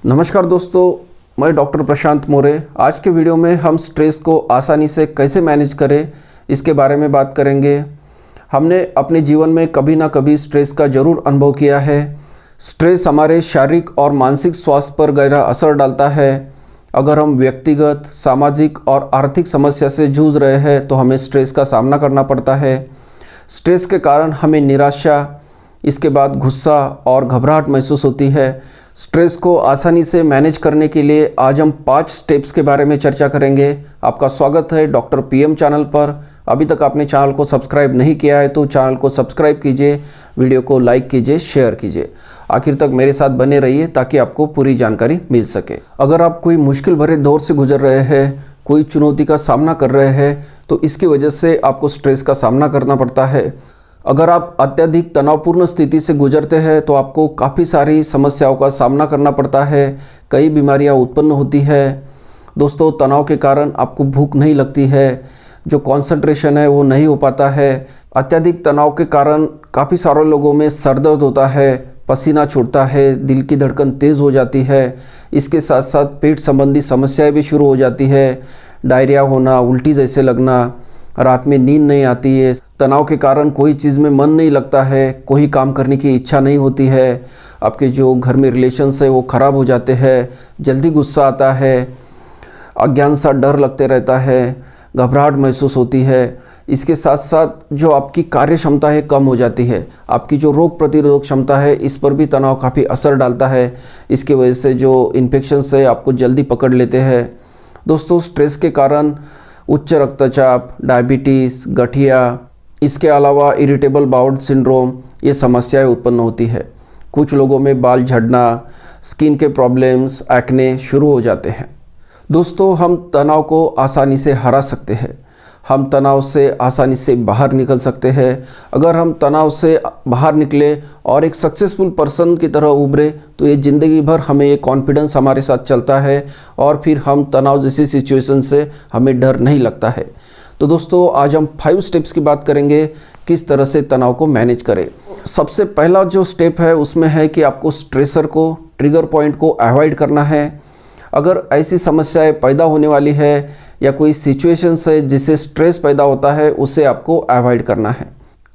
नमस्कार दोस्तों, मैं डॉक्टर प्रशांत मोरे। आज के वीडियो में हम स्ट्रेस को आसानी से कैसे मैनेज करें इसके बारे में बात करेंगे। हमने अपने जीवन में कभी ना कभी स्ट्रेस का ज़रूर अनुभव किया है। स्ट्रेस हमारे शारीरिक और मानसिक स्वास्थ्य पर गहरा असर डालता है। अगर हम व्यक्तिगत, सामाजिक और आर्थिक समस्या से जूझ रहे हैं तो हमें स्ट्रेस का सामना करना पड़ता है। स्ट्रेस के कारण हमें निराशा, इसके बाद गुस्सा और घबराहट महसूस होती है। स्ट्रेस को आसानी से मैनेज करने के लिए आज हम 5 स्टेप्स के बारे में चर्चा करेंगे। आपका स्वागत है डॉक्टर पीएम चैनल पर। अभी तक आपने चैनल को सब्सक्राइब नहीं किया है तो चैनल को सब्सक्राइब कीजिए, वीडियो को लाइक कीजिए, शेयर कीजिए। आखिर तक मेरे साथ बने रहिए ताकि आपको पूरी जानकारी मिल सके। अगर आप कोई मुश्किल भरे दौर से गुजर रहे हैं, कोई चुनौती का सामना कर रहे हैं तो इसकी वजह से आपको स्ट्रेस का सामना करना पड़ता है। अगर आप अत्यधिक तनावपूर्ण स्थिति से गुजरते हैं तो आपको काफ़ी सारी समस्याओं का सामना करना पड़ता है। कई बीमारियां उत्पन्न होती है। दोस्तों, तनाव के कारण आपको भूख नहीं लगती है, जो कंसंट्रेशन है वो नहीं हो पाता है। अत्यधिक तनाव के कारण काफ़ी सारे लोगों में सर दर्द होता है, पसीना छूटता है, दिल की धड़कन तेज़ हो जाती है। इसके साथ साथ पेट संबंधी समस्याएं भी शुरू हो जाती है। डायरिया होना, उल्टी जैसे लगना, रात में नींद नहीं आती है। तनाव के कारण कोई चीज़ में मन नहीं लगता है, कोई काम करने की इच्छा नहीं होती है। आपके जो घर में रिलेशंस है वो ख़राब हो जाते हैं, जल्दी गुस्सा आता है, अज्ञान सा डर लगते रहता है, घबराहट महसूस होती है। इसके साथ साथ जो आपकी कार्य क्षमता है कम हो जाती है। आपकी जो रोग प्रतिरोधक क्षमता है इस पर भी तनाव काफ़ी असर डालता है। इसकी वजह से जो इन्फेक्शंस है आपको जल्दी पकड़ लेते हैं। दोस्तों, स्ट्रेस के कारण उच्च रक्तचाप, डायबिटीज़, गठिया, इसके अलावा इरिटेबल बाउल सिंड्रोम ये समस्याएं उत्पन्न होती है। कुछ लोगों में बाल झड़ना, स्किन के प्रॉब्लम्स, एक्ने शुरू हो जाते हैं। दोस्तों, हम तनाव को आसानी से हरा सकते हैं। हम तनाव से आसानी से बाहर निकल सकते हैं। अगर हम तनाव से बाहर निकले और एक सक्सेसफुल पर्सन की तरह उभरे तो ये ज़िंदगी भर हमें ये कॉन्फिडेंस हमारे साथ चलता है और फिर हम तनाव जैसी सिचुएशन से हमें डर नहीं लगता है। तो दोस्तों, आज हम 5 स्टेप्स की बात करेंगे किस तरह से तनाव को मैनेज करें। सबसे पहला जो स्टेप है उसमें है कि आपको स्ट्रेसर को, ट्रिगर पॉइंट को अवॉइड करना है। अगर ऐसी समस्याएं पैदा होने वाली है या कोई सिचुएशंस है जिससे स्ट्रेस पैदा होता है उसे आपको अवॉइड करना है।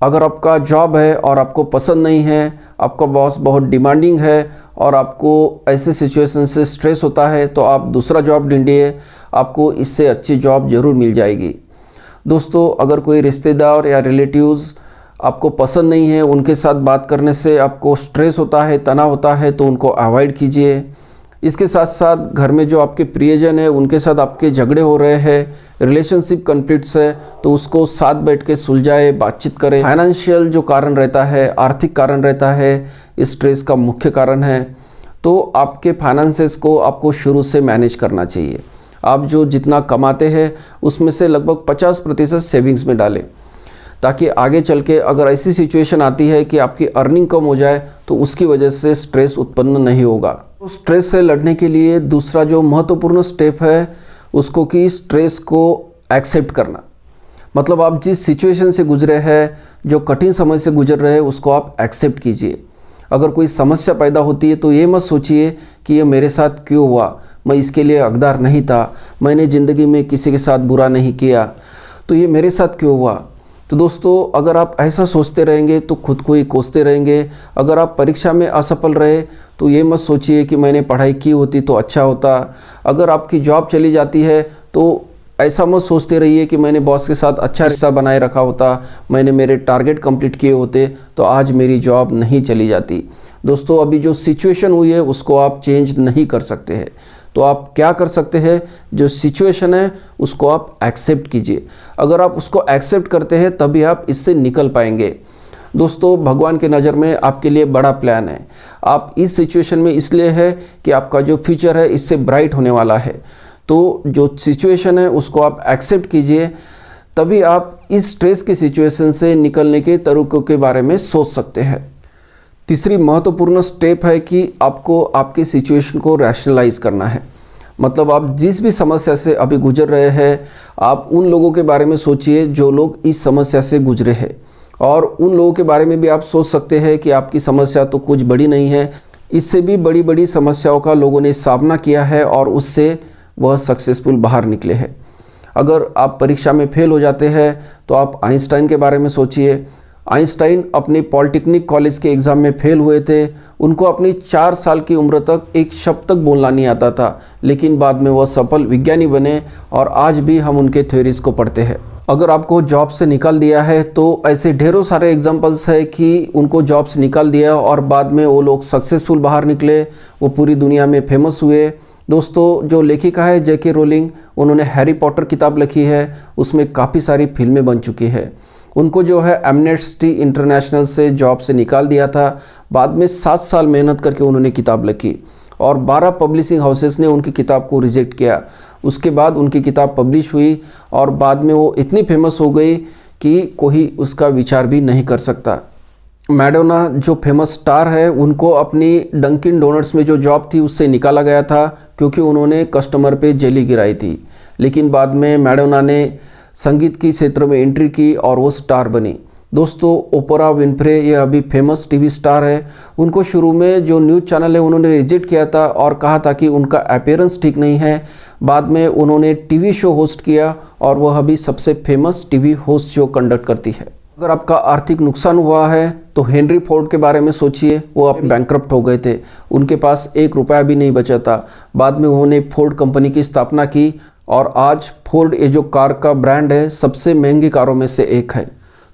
अगर आपका जॉब है और आपको पसंद नहीं है, आपका बॉस बहुत डिमांडिंग है और आपको ऐसे सिचुएशन से स्ट्रेस होता है तो आप दूसरा जॉब ढूंढिए, आपको इससे अच्छी जॉब ज़रूर मिल जाएगी। दोस्तों, अगर कोई रिश्तेदार या रिलेटिव्स आपको पसंद नहीं है, उनके साथ बात करने से आपको स्ट्रेस होता है, तनाव होता है तो उनको अवॉइड कीजिए। इसके साथ साथ घर में जो आपके प्रियजन है उनके साथ आपके झगड़े हो रहे हैं, रिलेशनशिप कॉन्फ्लिक्ट्स है तो उसको साथ बैठ के सुलझाए, बातचीत करें। फाइनेंशियल जो कारण रहता है, आर्थिक कारण रहता है, इस स्ट्रेस का मुख्य कारण है। तो आपके फाइनेंसेस को आपको शुरू से मैनेज करना चाहिए। आप जो जितना कमाते हैं उसमें से लगभग 50% सेविंग्स में डालें ताकि आगे चल के अगर ऐसी सिचुएशन आती है कि आपकी अर्निंग कम हो जाए तो उसकी वजह से स्ट्रेस उत्पन्न नहीं होगा। तो स्ट्रेस से लड़ने के लिए दूसरा जो महत्वपूर्ण स्टेप है उसको कि स्ट्रेस को एक्सेप्ट करना। मतलब आप जिस सिचुएशन से गुजरे हैं, जो कठिन समय से गुजर रहे हैं उसको आप एक्सेप्ट कीजिए। अगर कोई समस्या पैदा होती है तो ये मत सोचिए कि ये मेरे साथ क्यों हुआ, मैं इसके लिए हकदार नहीं था, मैंने ज़िंदगी में किसी के साथ बुरा नहीं किया तो ये मेरे साथ क्यों हुआ। तो दोस्तों, अगर आप ऐसा सोचते रहेंगे तो खुद को ही कोसते रहेंगे। अगर आप परीक्षा में असफल रहे तो ये मत सोचिए कि मैंने पढ़ाई की होती तो अच्छा होता। अगर आपकी जॉब चली जाती है तो ऐसा मत सोचते रहिए कि मैंने बॉस के साथ अच्छा रिश्ता बनाए रखा होता, मैंने मेरे टारगेट कंप्लीट किए होते तो आज मेरी जॉब नहीं चली जाती। दोस्तों, अभी जो सिचुएशन हुई है उसको आप चेंज नहीं कर सकते हैं। तो आप क्या कर सकते हैं, जो सिचुएशन है उसको आप एक्सेप्ट कीजिए। अगर आप उसको एक्सेप्ट करते हैं तभी आप इससे निकल पाएंगे। दोस्तों, भगवान के नज़र में आपके लिए बड़ा प्लान है। आप इस सिचुएशन में इसलिए है कि आपका जो फ्यूचर है इससे ब्राइट होने वाला है। तो जो सिचुएशन है उसको आप एक्सेप्ट कीजिए, तभी आप इस स्ट्रेस की सिचुएशन से निकलने के तरीकों के बारे में सोच सकते हैं। तीसरी महत्वपूर्ण स्टेप है कि आपको आपके सिचुएशन को रैशनलाइज करना है। मतलब आप जिस भी समस्या से अभी गुजर रहे हैं, आप उन लोगों के बारे में सोचिए जो लोग इस समस्या से गुजरे हैं और उन लोगों के बारे में भी आप सोच सकते हैं कि आपकी समस्या तो कुछ बड़ी नहीं है, इससे भी बड़ी बड़ी समस्याओं का लोगों ने सामना किया है और उससे वह सक्सेसफुल बाहर निकले हैं। अगर आप परीक्षा में फेल हो जाते हैं तो आप आइंस्टाइन के बारे में सोचिए। आइंस्टाइन अपने पॉलिटेक्निक कॉलेज के एग्ज़ाम में फेल हुए थे। उनको अपनी 4 साल की उम्र तक एक शब्द तक बोलना नहीं आता था, लेकिन बाद में वह सफल विज्ञानी बने और आज भी हम उनके थ्योरीज को पढ़ते हैं। अगर आपको जॉब से निकाल दिया है तो ऐसे ढेरों सारे एग्जांपल्स है कि उनको जॉब से निकाल दिया और बाद में वो लोग सक्सेसफुल बाहर निकले, वो पूरी दुनिया में फेमस हुए। दोस्तों, जो लेखिका है J.K. रोलिंग, उन्होंने हैरी पॉटर किताब लिखी है, उसमें काफ़ी सारी फिल्में बन चुकी है। उनको जो है एमनेस्टी इंटरनेशनल से जॉब से निकाल दिया था। बाद में 7 साल मेहनत करके उन्होंने किताब लिखी और 12 पब्लिशिंग हाउसेस ने उनकी किताब को रिजेक्ट किया। उसके बाद उनकी किताब पब्लिश हुई और बाद में वो इतनी फेमस हो गई कि कोई उसका विचार भी नहीं कर सकता। मैडोना जो फेमस स्टार है, उनको अपनी डंकिन डोनट्स में जो जॉब थी उससे निकाला गया था क्योंकि उन्होंने कस्टमर पे जेली गिराई थी। लेकिन बाद में मैडोना ने संगीत की क्षेत्र में एंट्री की और वो स्टार बनी। दोस्तों, ओपरा विनफ्रे ये अभी फेमस टीवी स्टार है। उनको शुरू में जो न्यूज़ चैनल है उन्होंने रिजेक्ट किया था और कहा था कि उनका अपीयरेंस ठीक नहीं है। बाद में उन्होंने टीवी शो होस्ट किया और वह अभी सबसे famous TV host show conduct करती है। अगर आपका आर्थिक नुकसान हुआ है तो हेनरी फोर्ड के बारे में सोचिए। वो अब बैंकरप्ट हो गए थे, उनके पास 1 रुपया भी नहीं बचा था। बाद में उन्होंने फोर्ड कंपनी की स्थापना की और आज फोर्ड ये जो कार का ब्रांड है सबसे महंगी कारों में से एक है।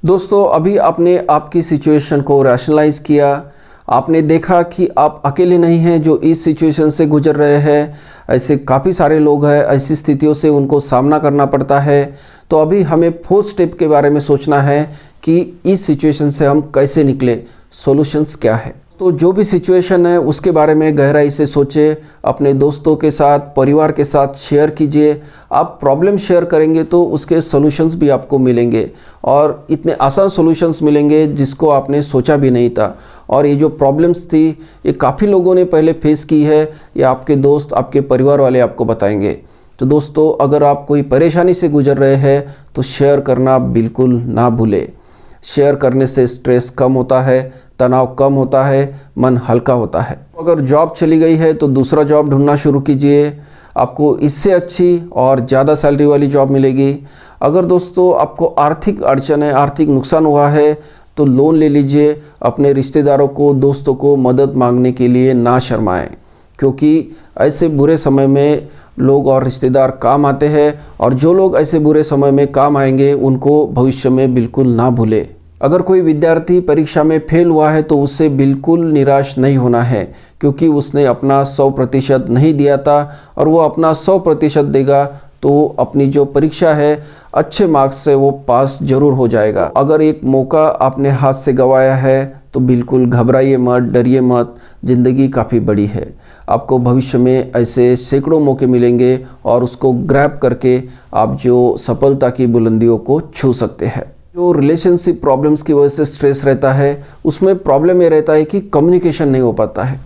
दोस्तों, अभी आपने आपकी सिचुएशन को रैशनलाइज किया, आपने देखा कि आप अकेले नहीं हैं जो इस सिचुएशन से गुजर रहे हैं। ऐसे काफ़ी सारे लोग हैं, ऐसी स्थितियों से उनको सामना करना पड़ता है। तो अभी हमें 4th स्टेप के बारे में सोचना है कि इस सिचुएशन से हम कैसे निकले, सॉल्यूशंस क्या है। तो जो भी सिचुएशन है उसके बारे में गहराई से सोचें, अपने दोस्तों के साथ, परिवार के साथ शेयर कीजिए। आप प्रॉब्लम शेयर करेंगे तो उसके सॉल्यूशंस भी आपको मिलेंगे और इतने आसान सॉल्यूशंस मिलेंगे जिसको आपने सोचा भी नहीं था। और ये जो प्रॉब्लम्स थी ये काफ़ी लोगों ने पहले फेस की है, या आपके दोस्त, आपके परिवार वाले आपको बताएंगे। तो दोस्तों, अगर आप कोई परेशानी से गुजर रहे हैं तो शेयर करना बिल्कुल ना भूलें। शेयर करने से स्ट्रेस कम होता है, तनाव कम होता है, मन हल्का होता है। अगर जॉब चली गई है तो दूसरा जॉब ढूंढना शुरू कीजिए, आपको इससे अच्छी और ज़्यादा सैलरी वाली जॉब मिलेगी। अगर दोस्तों आपको आर्थिक अड़चन है, आर्थिक नुकसान हुआ है तो लोन ले लीजिए। अपने रिश्तेदारों को, दोस्तों को मदद मांगने के लिए ना शर्माएं, क्योंकि ऐसे बुरे समय में लोग और रिश्तेदार काम आते हैं और जो लोग ऐसे बुरे समय में काम आएंगे उनको भविष्य में बिल्कुल ना भूलें। अगर कोई विद्यार्थी परीक्षा में फेल हुआ है तो उससे बिल्कुल निराश नहीं होना है, क्योंकि उसने अपना 100% नहीं दिया था और वो अपना 100% देगा तो अपनी जो परीक्षा है अच्छे मार्क्स से वो पास जरूर हो जाएगा। अगर एक मौका आपने हाथ से गंवाया है तो बिल्कुल घबराइए मत, डरिए मत। ज़िंदगी काफ़ी बड़ी है, आपको भविष्य में ऐसे सैकड़ों मौके मिलेंगे और उसको ग्रैब करके आप जो सफलता की बुलंदियों को छू सकते हैं। जो रिलेशनशिप प्रॉब्लम्स की वजह से स्ट्रेस रहता है उसमें प्रॉब्लम ये रहता है कि कम्युनिकेशन नहीं हो पाता है।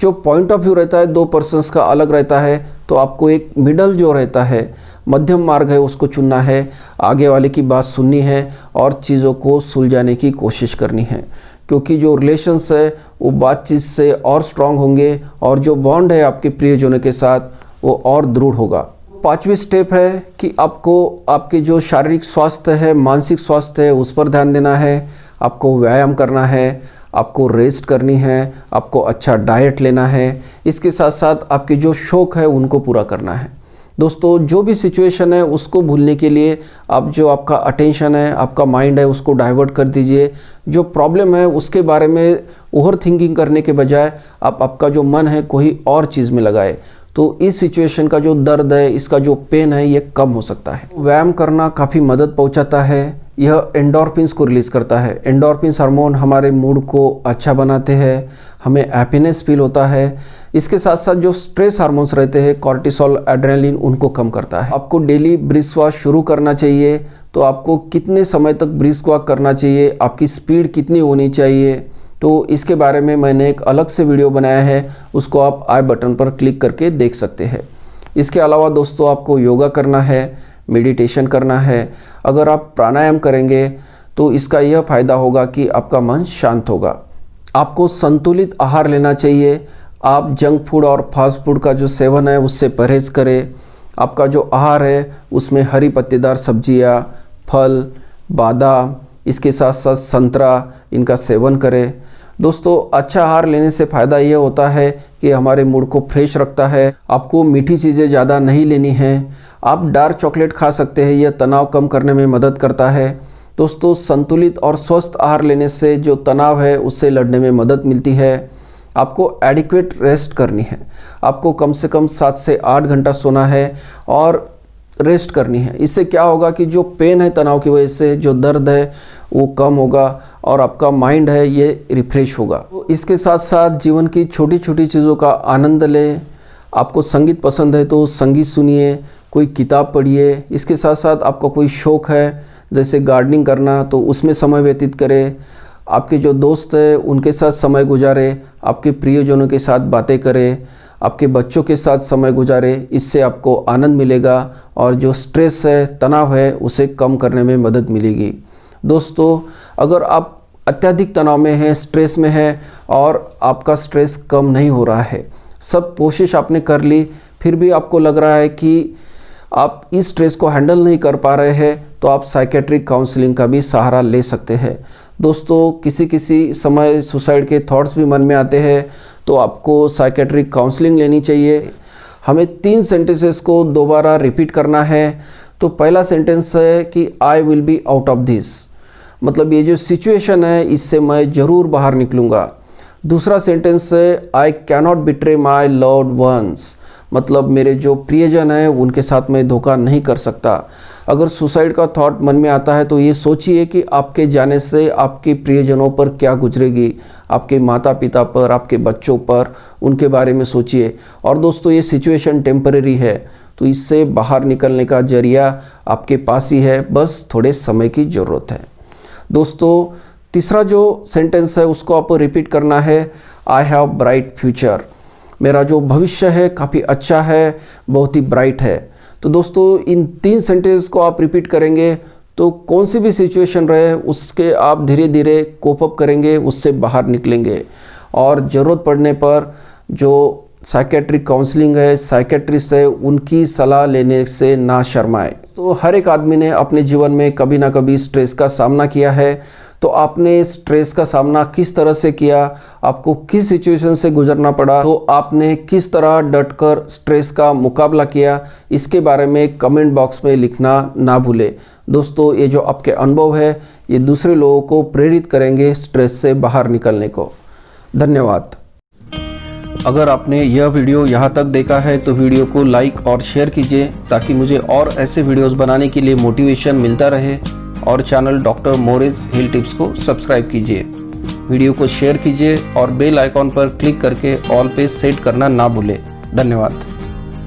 जो पॉइंट ऑफ व्यू रहता है 2 पर्सन्स का अलग रहता है, तो आपको एक मिडल जो रहता है, मध्यम मार्ग है, उसको चुनना है। आगे वाले की बात सुननी है और चीज़ों को सुलझाने की कोशिश करनी है, क्योंकि जो रिलेशंस है वो बातचीत से और स्ट्रांग होंगे और जो बॉन्ड है आपके प्रियजनों के साथ वो और दृढ़ होगा। 5वीं स्टेप है कि आपको आपके जो शारीरिक स्वास्थ्य है, मानसिक स्वास्थ्य है, उस पर ध्यान देना है। आपको व्यायाम करना है, आपको रेस्ट करनी है, आपको अच्छा डाइट लेना है। इसके साथ साथ आपके जो शौक है उनको पूरा करना है। दोस्तों, जो भी सिचुएशन है उसको भूलने के लिए आप जो आपका अटेंशन है, आपका माइंड है, उसको डाइवर्ट कर दीजिए। जो प्रॉब्लम है उसके बारे में ओवर थिंकिंग करने के बजाय आप आपका जो मन है कोई और चीज़ में लगाए, तो इस सिचुएशन का जो दर्द है, इसका जो पेन है, ये कम हो सकता है। व्यायाम करना काफ़ी मदद पहुंचाता है। यह एंडोर्फिन्स को रिलीज़ करता है। एंडोर्फिन्स हार्मोन हमारे मूड को अच्छा बनाते हैं, हमें हैप्पीनेस फील होता है। इसके साथ साथ जो स्ट्रेस हार्मोन्स रहते हैं, कॉर्टिसोल, एड्रेनलिन, उनको कम करता है। आपको डेली ब्रिस्क वॉक शुरू करना चाहिए। तो आपको कितने समय तक ब्रिस्क वॉक करना चाहिए, आपकी स्पीड कितनी होनी चाहिए, तो इसके बारे में मैंने एक अलग से वीडियो बनाया है, उसको आप आई बटन पर क्लिक करके देख सकते हैं। इसके अलावा दोस्तों आपको योगा करना है, मेडिटेशन करना है। अगर आप प्राणायाम करेंगे तो इसका यह फ़ायदा होगा कि आपका मन शांत होगा। आपको संतुलित आहार लेना चाहिए। आप जंक फूड और फास्ट फूड का जो सेवन है उससे परहेज़ करें। आपका जो आहार है उसमें हरी पत्तेदार सब्जियां, फल, बादाम, इसके साथ साथ संतरा, इनका सेवन करें। दोस्तों, अच्छा आहार लेने से फ़ायदा ये होता है कि हमारे मूड को फ्रेश रखता है। आपको मीठी चीज़ें ज़्यादा नहीं लेनी है। आप डार्क चॉकलेट खा सकते हैं, यह तनाव कम करने में मदद करता है। दोस्तों, संतुलित और स्वस्थ आहार लेने से जो तनाव है उससे लड़ने में मदद मिलती है। आपको एडिक्वेट रेस्ट करनी है। आपको कम से कम 7 से 8 घंटा सोना है और रेस्ट करनी है। इससे क्या होगा कि जो पेन है तनाव की वजह से, जो दर्द है वो कम होगा और आपका माइंड है ये रिफ्रेश होगा। तो इसके साथ साथ जीवन की छोटी छोटी चीज़ों का आनंद लें। आपको संगीत पसंद है तो संगीत सुनिए, कोई किताब पढ़िए। इसके साथ साथ आपका कोई शौक़ है जैसे गार्डनिंग करना, तो उसमें समय व्यतीत करें। आपके जो दोस्त हैं उनके साथ समय गुजारें। आपके प्रियजनों के साथ बातें करें। आपके बच्चों के साथ समय गुजारें। इससे आपको आनंद मिलेगा और जो स्ट्रेस है, तनाव है, उसे कम करने में मदद मिलेगी। दोस्तों, अगर आप अत्यधिक तनाव में हैं, स्ट्रेस में हैं और आपका स्ट्रेस कम नहीं हो रहा है, सब कोशिश आपने कर ली, फिर भी आपको लग रहा है कि आप इस स्ट्रेस को हैंडल नहीं कर पा रहे हैं, तो आप साइकेट्रिक काउंसलिंग का भी सहारा ले सकते हैं। दोस्तों, किसी समय सुसाइड के थॉट्स भी मन में आते हैं, तो आपको साइकेट्रिक काउंसलिंग लेनी चाहिए। हमें 3 सेंटेंसेस को दोबारा रिपीट करना है। तो पहला सेंटेंस है कि I will be out of this, मतलब ये जो सिचुएशन है इससे मैं ज़रूर बाहर निकलूँगा। दूसरा सेंटेंस है I cannot betray my loved ones, मतलब मेरे जो प्रियजन हैं उनके साथ मैं धोखा नहीं कर सकता। अगर सुसाइड का थॉट मन में आता है तो ये सोचिए कि आपके जाने से आपके प्रियजनों पर क्या गुजरेगी, आपके माता पिता पर, आपके बच्चों पर, उनके बारे में सोचिए। और दोस्तों, ये सिचुएशन टेम्परेरी है, तो इससे बाहर निकलने का जरिया आपके पास ही है, बस थोड़े समय की ज़रूरत है। दोस्तों, तीसरा जो सेंटेंस है उसको आपको रिपीट करना है, आई हैव ब्राइट फ्यूचर, मेरा जो भविष्य है काफ़ी अच्छा है, बहुत ही ब्राइट है। तो दोस्तों, इन 3 सेंटेंस को आप रिपीट करेंगे तो कौन सी भी सिचुएशन रहे उसके आप धीरे धीरे कोप अप करेंगे, उससे बाहर निकलेंगे। और ज़रूरत पड़ने पर जो साइकेट्रिक काउंसलिंग है, साइकेट्रिस्ट है, उनकी सलाह लेने से ना शर्माए। तो हर एक आदमी ने अपने जीवन में कभी ना कभी स्ट्रेस का सामना किया है। तो आपने स्ट्रेस का सामना किस तरह से किया, आपको किस सिचुएशन से गुजरना पड़ा, तो आपने किस तरह डटकर स्ट्रेस का मुकाबला किया, इसके बारे में कमेंट बॉक्स में लिखना ना भूलें। दोस्तों, ये जो आपके अनुभव है ये दूसरे लोगों को प्रेरित करेंगे स्ट्रेस से बाहर निकलने को। धन्यवाद। अगर आपने यह वीडियो यहाँ तक देखा है तो वीडियो को लाइक और शेयर कीजिए ताकि मुझे और ऐसे वीडियोस बनाने के लिए मोटिवेशन मिलता रहे। और चैनल डॉक्टर मोरेज हेल्थ टिप्स को सब्सक्राइब कीजिए। वीडियो को शेयर कीजिए और बेल आइकॉन पर क्लिक करके ऑल पे सेट करना ना भूलें। धन्यवाद।